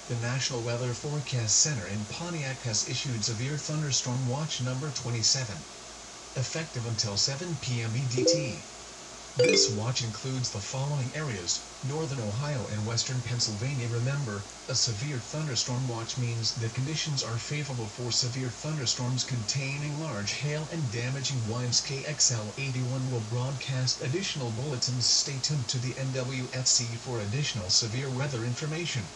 The National Weather Forecast Center in Pontiac has issued Severe Thunderstorm Watch number 27, effective until 7 p.m. EDT. This watch includes the following areas: northern Ohio and western Pennsylvania. Remember, a severe thunderstorm watch means the conditions are favorable for severe thunderstorms containing large hail and damaging winds. KXL81 will broadcast additional bulletins. Stay tuned to the NWFC for additional severe weather information.